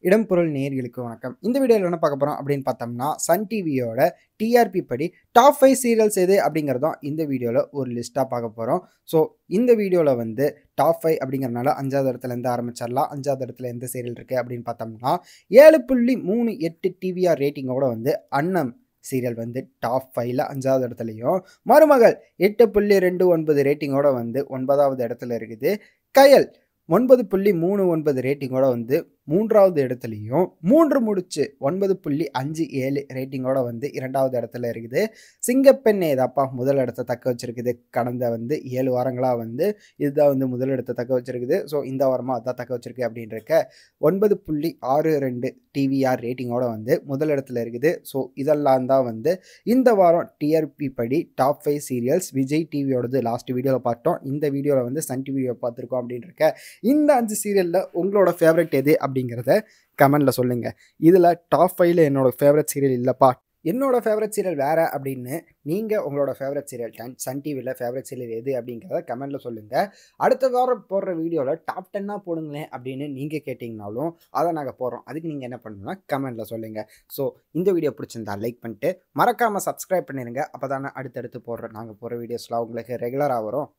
இடம் பொருள் நேயர்களுக்கு வணக்கம். இந்த வீடியோல என்ன பார்க்க போறோம் அப்படின்னு பார்த்தோம்னா, சன் டிவியோட டிஆர்பி படி டாப் 5 சீரியல்ஸ் எது அப்படிங்கிறது தான் இந்த வீடியோல ஒரு லிஸ்ட்டா பார்க்க போறோம். ஸோ இந்த வீடியோல வந்து டாப் 5 அப்படிங்கிறனால 5வது இடத்துலேருந்து ஆரம்பிச்சிடலாம். 5வது இடத்துல எந்த சீரியல் இருக்கு அப்படின்னு பார்த்தோம்னா, 7.38 டிவிஆர் ரேட்டிங்கோட வந்து அன்னம் சீரியல் வந்து டாப் 5ல 5வது இடத்துலயும், மருமகள் 8.29 ரேட்டிங்கோட வந்து 9வது இடத்துல இருக்குது. கயல் 9.39 ரேட்டிங்கோட வந்து 3வது இடத்துலயும், 3 முடிச்சு 9.57 ரேட்டிங்கோட வந்து 2வது இடத்துல இருக்குது. சிங்கப்பெண்ணே தாப்பா முதல் இடத்த தக்க வச்சிருக்குது. கடந்த வந்து 7 வாரங்களா வந்து இதுதான் வந்து முதல் இடத்த தக்க வச்சிருக்குது. ஸோ இந்த வாரமா அதான் தக்க வச்சிருக்கு அப்படின்றக்க 9.62 டிவிஆர் ரேட்டிங்கோட வந்து முதல் இடத்துல இருக்குது. ஸோ இதெல்லாம் தான் வந்து இந்த வாரம் டிஆர்பி படி டாப் 5 சீரியல்ஸ். விஜய் டிவியோடது லாஸ்ட் வீடியோவில் பார்த்தோம். இந்த வீடியோவில் வந்து சன் டிவியை பார்த்துருக்கோம் அப்படின்றக்க இந்த 5 சீரியலில் உங்களோட ஃபேவரட் எது அப்படிங்கிறத கமெண்டில் சொல்லுங்கள். இதில் டாப் 5ல என்னோட ஃபேவரட் சீரியல் இல்லைப்பா, என்னோட ஃபேவரட் சீரியல் வேறு அப்படின்னு நீங்கள் உங்களோட ஃபேவரட் சீரியல் சன் டிவியில் ஃபேவரட் சீரியல் எது அப்படிங்கிறத கமெண்டில் சொல்லுங்கள். அடுத்த வாரம் போடுற வீடியோவில் டாப் 10 போடுங்களேன் அப்படின்னு நீங்கள் கேட்டிங்கனாலும் அதை நாங்கள் போடுறோம். அதுக்கு நீங்கள் என்ன பண்ணணும்னா கமெண்டில் சொல்லுங்கள். ஸோ இந்த வீடியோ பிடிச்சிருந்தா லைக் பண்ணிட்டு மறக்காமல் சப்ஸ்கிரைப் பண்ணிடுங்க. அப்போ தானே அடுத்தடுத்து நாங்கள் போடுற வீடியோஸ்லாம் உங்களுக்கு ரெகுலராக வரும்.